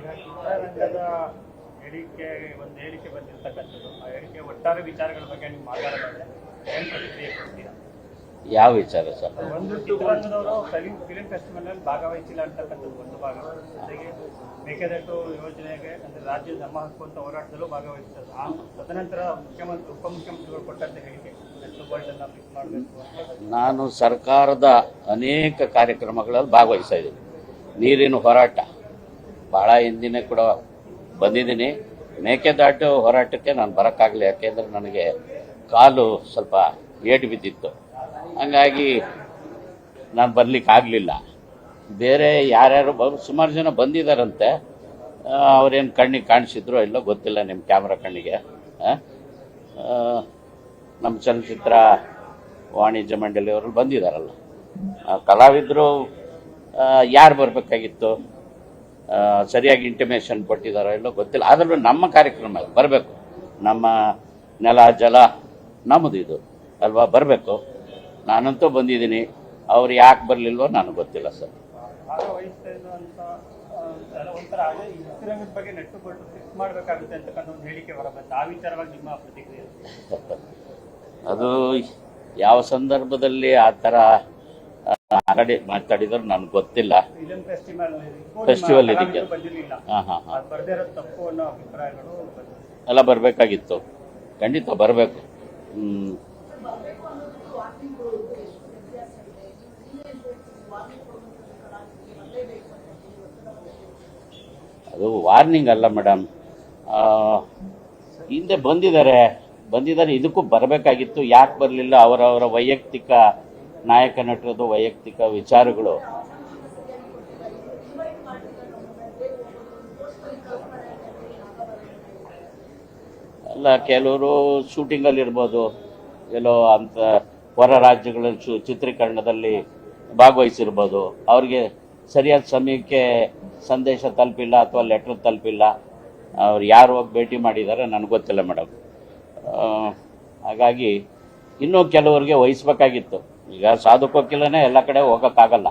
ಚಿತ್ರರಂಗದ ಹೇಳಿಕೆ ಹೇಳಿಕೆ ಬಂದಿರತಕ್ಕಂಥದ್ದು ಆ ಹೇಳಿಕೆ ಒಟ್ಟಾರೆ ವಿಚಾರಗಳ ಬಗ್ಗೆ ನೀವು ಮಾತಾಡೋದಾದ್ರೆ ಏನು ಪ್ರತಿಕ್ರಿಯೆ ಕೊಡ್ತೀರಾ? ಯಾವ ವಿಚಾರ ಸರ್? ಒಂದು ಚಿತ್ರರಂಗದವರು ಫಿಲಿಂ ಫೆಸ್ಟಿವಲ್ ನಲ್ಲಿ ಭಾಗವಹಿಸಿಲ್ಲ ಅಂತಕ್ಕಂಥದ್ದು ಒಂದು ಭಾಗ, ಜೊತೆಗೆ ಮೇಕೆದಾಟು ಯೋಜನೆಗೆ ಅಂದ್ರೆ ರಾಜ್ಯದ ನಮ್ಮ ಹಕ್ಕು ಅಂತ ಹೋರಾಟದಲ್ಲೂ ಭಾಗವಹಿಸಿದ್ದಾರೆ. ತದನಂತರ ಉಪಮುಖ್ಯಮಂತ್ರಿಗಳು ಕೊಟ್ಟಂತ ಹೇಳಿಕೆ ಫಿಕ್ಸ್ ಮಾಡಬೇಕು. ನಾನು ಸರ್ಕಾರದ ಅನೇಕ ಕಾರ್ಯಕ್ರಮಗಳಲ್ಲಿ ಭಾಗವಹಿಸ್ತಾ ಇದ್ದೀನಿ. ನೀರಿನ ಹೋರಾಟ ಬಹಳ ಹಿಂದಿನ ಕೂಡ ಬಂದಿದ್ದೀನಿ. ಮೇಕೆದಾಟು ಹೋರಾಟಕ್ಕೆ ನಾನು ಬರೋಕ್ಕಾಗಲಿ, ಯಾಕೆಂದರೆ ನನಗೆ ಕಾಲು ಸ್ವಲ್ಪ ಏಟು ಬಿದ್ದಿತ್ತು, ಹಂಗಾಗಿ ನಾನು ಬರಲಿಕ್ಕೆ ಆಗಲಿಲ್ಲ. ಬೇರೆ ಯಾರ್ಯಾರು ಸುಮಾರು ಜನ ಬಂದಿದ್ದಾರಂತೆ, ಅವ್ರೇನು ಕಣ್ಣಿಗೆ ಕಾಣಿಸಿದ್ರು ಎಲ್ಲೋ ಗೊತ್ತಿಲ್ಲ, ನಿಮ್ಮ ಕ್ಯಾಮ್ರಾ ಕಣ್ಣಿಗೆ. ನಮ್ಮ ಚಲನಚಿತ್ರ ವಾಣಿಜ್ಯ ಮಂಡಳಿಯವರು ಬಂದಿದ್ದಾರಲ್ಲ, ಕಲಾವಿದರು ಯಾರು ಬರಬೇಕಾಗಿತ್ತು, ಸರಿಯಾಗಿ ಇಂಟಿಮೇಷನ್ ಕೊಟ್ಟಿದ್ದಾರೋ ಎಲ್ಲೋ ಗೊತ್ತಿಲ್ಲ. ಆದರೂ ನಮ್ಮ ಕಾರ್ಯಕ್ರಮ ಬರಬೇಕು, ನಮ್ಮ ನೆಲ ಜಲ ನಮ್ಮದು ಇದು ಅಲ್ವಾ, ಬರಬೇಕು. ನಾನಂತೂ ಬಂದಿದ್ದೀನಿ, ಅವ್ರು ಯಾಕೆ ಬರಲಿಲ್ವೋ ನನಗೆ ಗೊತ್ತಿಲ್ಲ ಸರ್. ಭಾಗವಹಿಸ್ತಾ ಇರುವಂಥ ಒಂಥರ ಚಿತ್ರರಂಗದ ಬಗ್ಗೆ ನೆಟ್ಟುಕೊಂಡು ಫಿಕ್ಸ್ ಮಾಡಬೇಕಾಗುತ್ತೆ ಅಂತಕ್ಕಂಥ ಒಂದು ಹೇಳಿಕೆ ಹೊರಬಂತು. ಆ ವಿಚಾರವಾಗಿ ನಿಮ್ಮ ಪ್ರತಿಕ್ರಿಯೆ? ಅದು ಯಾವ ಸಂದರ್ಭದಲ್ಲಿ ಆ ಥರ ಮಾತಾಡಿದ್ರು ನನಗೆ ಗೊತ್ತಿಲ್ಲ. ಫಿಲಿಂ ಫೆಸ್ಟಿವಲ್ ಇದಕ್ಕೆ ತಪ್ಪು ಅನ್ನೋ ಅಭಿಪ್ರಾಯಗಳು ಎಲ್ಲ ಬರಬೇಕಾಗಿತ್ತು, ಖಂಡಿತ ಬರಬೇಕು. ಅದು ವಾರ್ನಿಂಗ್ ಅಲ್ಲ ಮೇಡಮ್, ಹಿಂದೆ ಬಂದಿದ್ದಾರೆ, ಇದಕ್ಕೂ ಬರಬೇಕಾಗಿತ್ತು. ಯಾಕೆ ಬರಲಿಲ್ಲ? ಅವರವರ ವೈಯಕ್ತಿಕ ನಾಯಕ ನಟರದು ವೈಯಕ್ತಿಕ ವಿಚಾರಗಳು. ಅಲ್ಲ, ಕೆಲವರು ಶೂಟಿಂಗಲ್ಲಿ ಇರ್ಬೋದು, ಎಲ್ಲೋ ಅಂತ ಹೊರ ರಾಜ್ಯಗಳಲ್ಲಿ ಚಿತ್ರೀಕರಣದಲ್ಲಿ ಭಾಗವಹಿಸಿರ್ಬೋದು, ಅವ್ರಿಗೆ ಸರಿಯಾದ ಸಮಯಕ್ಕೆ ಸಂದೇಶ ತಲುಪಿಲ್ಲ ಅಥವಾ ಲೆಟ್ರ್ ತಲುಪಿಲ್ಲ. ಅವ್ರು ಯಾರು ಹೋಗಿ ಭೇಟಿ ಮಾಡಿದ್ದಾರೆ ನನಗೆ ಗೊತ್ತಿಲ್ಲ ಮೇಡಮ್. ಹಾಗಾಗಿ ಇನ್ನೂ ಕೆಲವರಿಗೆ ವಹಿಸ್ಬೇಕಾಗಿತ್ತು. ಈಗ ಸಾಧುಕೋಕಿಲ್ಲನೇ ಎಲ್ಲ ಕಡೆ ಹೋಗೋಕ್ಕಾಗಲ್ಲ,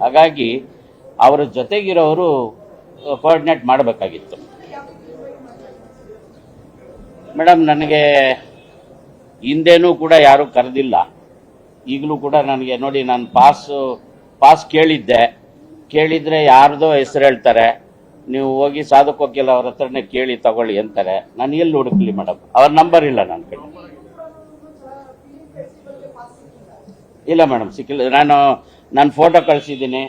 ಹಾಗಾಗಿ ಅವರ ಜೊತೆಗಿರೋರು ಕೋಆರ್ಡಿನೇಟ್ ಮಾಡಬೇಕಾಗಿತ್ತು. ಮೇಡಮ್, ನನಗೆ ಹಿಂದೇನೂ ಕೂಡ ಯಾರೂ ಕರೆದಿಲ್ಲ, ಈಗಲೂ ಕೂಡ ನನಗೆ ನೋಡಿ, ನಾನು ಪಾಸ್ ಕೇಳಿದರೆ ಯಾರ್ದೋ ಹೆಸರು ಹೇಳ್ತಾರೆ, ನೀವು ಹೋಗಿ ಸಾಧುಕೋಕಿಲ್ಲ ಅವ್ರ ಹತ್ರನೇ ಕೇಳಿ ತಗೊಳ್ಳಿ ಅಂತಾರೆ. ನಾನು ಎಲ್ಲಿ ಹುಡುಕ್ಲಿ ಮೇಡಮ್? ಅವ್ರ ನಂಬರ್ ಇಲ್ಲ ನನ್ನ ಕಡೆ. ಇಲ್ಲ ಮೇಡಮ್, ಸಿಕ್ಕಿಲ್ಲ. ನಾನು ಫೋಟೋ ಕಳಿಸಿದ್ದೀನಿ,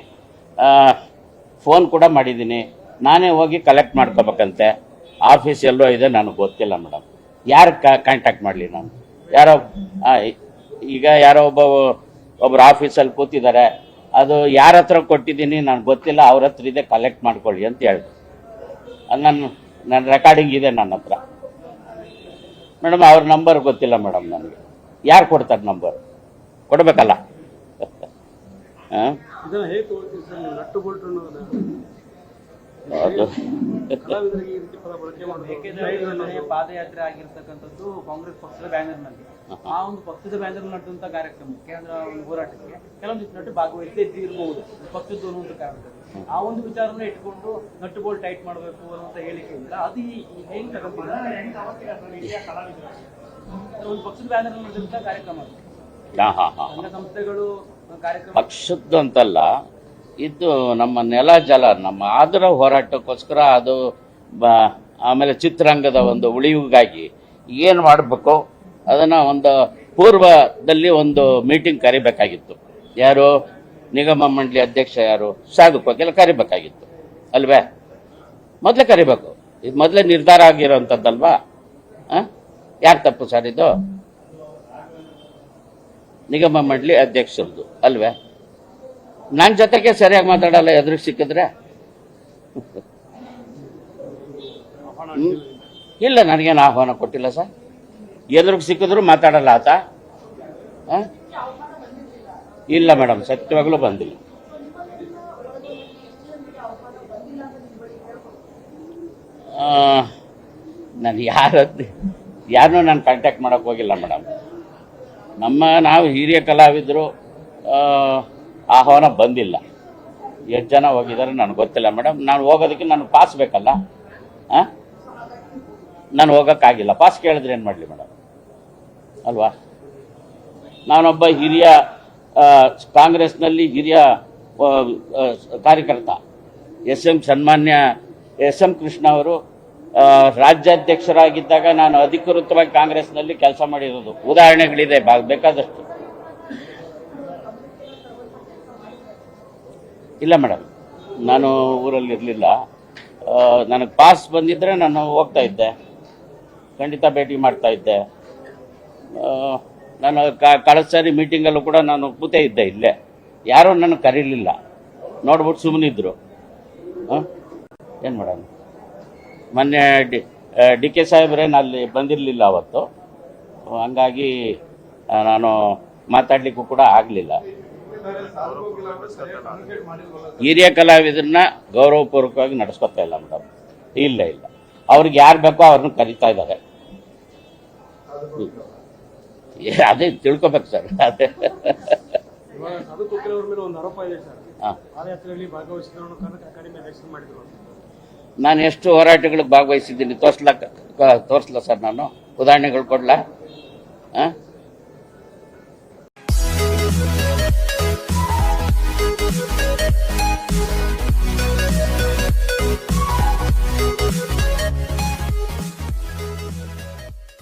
ಫೋನ್ ಕೂಡ ಮಾಡಿದ್ದೀನಿ. ನಾನೇ ಹೋಗಿ ಕಲೆಕ್ಟ್ ಮಾಡ್ಕೋಬೇಕಂತೆ. ಆಫೀಸ್ ಎಲ್ಲೋ ಇದೆ, ನನಗೆ ಗೊತ್ತಿಲ್ಲ ಮೇಡಮ್. ಯಾರು ಕಾಂಟ್ಯಾಕ್ಟ್ ಮಾಡಲಿ ನಾನು? ಯಾರೋ ಒಬ್ಬರು ಆಫೀಸಲ್ಲಿ ಕೂತಿದ್ದಾರೆ, ಅದು ಯಾರ ಹತ್ರ ಕೊಟ್ಟಿದ್ದೀನಿ ನನಗೆ ಗೊತ್ತಿಲ್ಲ, ಅವ್ರ ಹತ್ರ ಇದೆ, ಕಲೆಕ್ಟ್ ಮಾಡ್ಕೊಳ್ಳಿ ಅಂತ ಹೇಳಿ. ನನ್ನ ರೆಕಾರ್ಡಿಂಗ್ ಇದೆ ನನ್ನ ಹತ್ರ ಮೇಡಮ್. ಅವ್ರ ನಂಬರ್ ಗೊತ್ತಿಲ್ಲ ಮೇಡಮ್ ನನಗೆ. ಯಾರು ಕೊಡ್ತಾರೆ ನಂಬರ್? ಕೊಡಬೇಕಲ್ಲ. ಪಾದಯಾತ್ರೆ ಆಗಿರ್ತಕ್ಕಂಥದ್ದು ಕಾಂಗ್ರೆಸ್ ಪಕ್ಷದ ಬ್ಯಾನರ್ನಲ್ಲಿ. ಆ ಒಂದು ಪಕ್ಷದ ಬ್ಯಾನರ್ ನಡೆದಂತ ಕಾರ್ಯಕ್ರಮಕ್ಕೆ, ಅಂದ್ರೆ ಒಂದು ಹೋರಾಟಕ್ಕೆ ಕೆಲವೊಂದಿಷ್ಟು ನಟು ಭಾಗವಹಿಸಿ ಇರಬಹುದು ಪಕ್ಷದ್ದು ಅನ್ನುವಂಥ ಕಾರಣದಲ್ಲಿ. ಆ ಒಂದು ವಿಚಾರನ ಇಟ್ಕೊಂಡು ನಟ್ಟು ಬೋಲ್ಟ್ ಟೈಟ್ ಮಾಡಬೇಕು ಅನ್ನುವಂಥ ಹೇಳಿಕೆ ಇಲ್ಲ. ಅದು ಹೆಂಗ್ ತಗೊಂಡಿದ್ದಾರೆ? ಒಂದು ಪಕ್ಷದ ಬ್ಯಾನರ್ ನಡೆದಂತ ಕಾರ್ಯಕ್ರಮ, ಸಂಘ ಸಂಸ್ಥೆಗಳು ಕಾರ್ಯಕ್ರಮ ಪಕ್ಷದ್ದು ಅಂತಲ್ಲ, ಇದು ನಮ್ಮ ನೆಲ ಜಲ, ನಮ್ಮ ಆದರ ಹೋರಾಟಕ್ಕೋಸ್ಕರ ಅದು. ಆಮೇಲೆ ಚಿತ್ರರಂಗದ ಒಂದು ಉಳಿವಿಗಾಗಿ ಏನು ಮಾಡಬೇಕು ಅದನ್ನು ಒಂದು ಪೂರ್ವದಲ್ಲಿ ಒಂದು ಮೀಟಿಂಗ್ ಕರಿಬೇಕಾಗಿತ್ತು. ಯಾರು? ನಿಗಮ ಮಂಡಳಿ ಅಧ್ಯಕ್ಷ ಯಾರು? ಸಾಧುಕೋಕಿಲ್ಲ ಕರಿಬೇಕಾಗಿತ್ತು ಅಲ್ವೇ? ಮೊದಲೇ ಕರಿಬೇಕು. ಇದು ಮೊದಲೇ ನಿರ್ಧಾರ ಆಗಿರೋಂಥದ್ದಲ್ವಾ? ಯಾರು ತಪ್ಪು ಸರ್ ಇದು? ನಿಗಮ ಮಂಡಳಿ ಅಧ್ಯಕ್ಷರದ್ದು ಅಲ್ವೇ? ನನ್ನ ಜೊತೆಗೆ ಸರಿಯಾಗಿ ಮಾತಾಡಲ್ಲ, ಎದುರಿಗೆ ಸಿಕ್ಕಿದ್ರೆ. ಇಲ್ಲ, ನನಗೇನು ಆಹ್ವಾನ ಕೊಟ್ಟಿಲ್ಲ ಸರ್. ಎದುರಿಗೆ ಸಿಕ್ಕಿದ್ರು ಮಾತಾಡಲ್ಲ ಆತ. ಇಲ್ಲ ಮೇಡಮ್, ಸತ್ಯವಾಗ್ಲೂ ಬಂದಿಲ್ಲ. ನಾನು ಯಾರನ್ನೂ ನಾನು ಕಾಂಟ್ಯಾಕ್ಟ್ ಮಾಡೋಕ್ಕೆ ಹೋಗಿಲ್ಲ ಮೇಡಮ್. ನಾವು ಹಿರಿಯ ಕಲಾವಿದರು, ಆಹ್ವಾನ ಬಂದಿಲ್ಲ. ಎಷ್ಟು ಜನ ಹೋಗಿದ್ದಾರೆ ನನಗೆ ಗೊತ್ತಿಲ್ಲ ಮೇಡಮ್. ನಾನು ಹೋಗೋದಕ್ಕೆ ನನಗೆ ಪಾಸ್ ಬೇಕಲ್ಲ. ನಾನು ಹೋಗೋಕ್ಕಾಗಿಲ್ಲ. ಪಾಸ್ ಕೇಳಿದ್ರೆ ಏನು ಮಾಡಲಿ ಮೇಡಮ್ ಅಲ್ವಾ? ನಾನೊಬ್ಬ ಹಿರಿಯ ಕಾಂಗ್ರೆಸ್ನಲ್ಲಿ ಹಿರಿಯ ಕಾರ್ಯಕರ್ತ. ಸನ್ಮಾನ್ಯ ಎಸ್ ಎಂ ಕೃಷ್ಣ ಅವರು ರಾಜ್ಯಾಧ್ಯಕ್ಷರಾಗಿದ್ದಾಗ ನಾನು ಅಧಿಕೃತವಾಗಿ ಕಾಂಗ್ರೆಸ್ನಲ್ಲಿ ಕೆಲಸ ಮಾಡಿರೋದು ಉದಾಹರಣೆಗಳಿದೆ ಬೇಕಾದಷ್ಟು. ಇಲ್ಲ ಮೇಡಮ್, ನಾನು ಊರಲ್ಲಿ ಇರಲಿಲ್ಲ. ನನಗೆ ಪಾಸ್ ಬಂದಿದ್ದರೆ ನಾನು ಹೋಗ್ತಾ ಇದ್ದೆ, ಖಂಡಿತ ಭೇಟಿ ಮಾಡ್ತಾ ಇದ್ದೆ. ನಾನು ಕಳೆದ ಸಾರಿ ಮೀಟಿಂಗಲ್ಲೂ ಕೂಡ ನಾನು ಕೂತೇ ಇದ್ದೆ ಇಲ್ಲೇ. ಯಾರೂ ನನಗೆ ಕರೀಲಿಲ್ಲ, ನೋಡ್ಬಿಟ್ಟು ಸುಮ್ಮನಿದ್ರು. ಏನು ಮಾಡೋಣ? ಮೊನ್ನೆ ಡಿ ಕೆ ಸಾಹೇಬ್ರೇನು ಅಲ್ಲಿ ಬಂದಿರಲಿಲ್ಲ ಅವತ್ತು, ಹಂಗಾಗಿ ನಾನು ಮಾತಾಡಲಿಕ್ಕೂ ಕೂಡ ಆಗಲಿಲ್ಲ. ಹಿರಿಯ ಕಲಾವಿದರನ್ನ ಗೌರವಪೂರ್ವಕವಾಗಿ ನಡೆಸ್ಕೊತಾ ಇಲ್ಲ ಮೇಡಮ್. ಇಲ್ಲ ಅವ್ರಿಗೆ ಯಾರು ಬೇಕೋ ಅವ್ರನ್ನ ಕರೀತಾ ಇದ್ದಾರೆ. ಅದೇ ತಿಳ್ಕೊಬೇಕು ಸರ್. ಅದೇ ನಾನು ಎಷ್ಟು ಹೋರಾಟಗಳಿಗೆ ಭಾಗವಹಿಸಿದ್ದೀನಿ ತೋರಿಸ್ಲಾ ಸರ್? ನಾನು ಉದಾಹರಣೆಗಳು ಕೊಡ್ಲಾ?